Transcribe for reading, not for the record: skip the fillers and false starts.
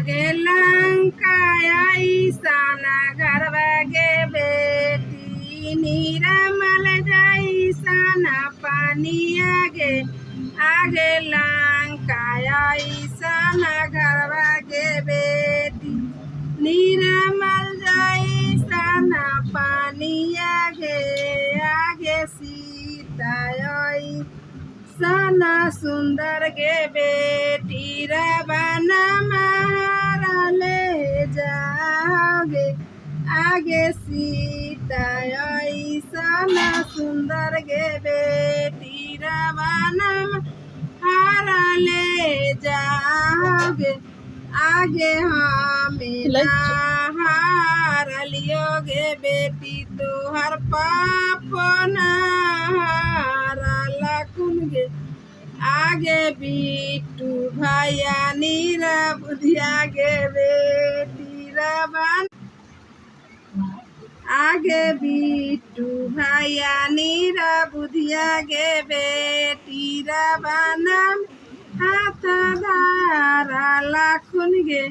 आगे लंकाया ईसाना घरवा गे बेटी नीरमल जाई साना पानी आगे आगे लंकाया ईसाना घरवा गे बेटी नीरमल जाई साना पानी आगे आगे सीता आई साना सुंदर गे बेटी रावण मारा ले जाओगे आगे सीता आई साना सुंदर गे बेटी रावण मारा ले जाओगे आगे हमें हार लियोगे बेटी तुहर पाप नारा लखुनगे आगे बिट्टू भैया नीरा बुधिया गे बेटी रावण आगे बिट्टू भैया नीरा बुधिया गे बेटी रावण हाथ धारा लखुन गे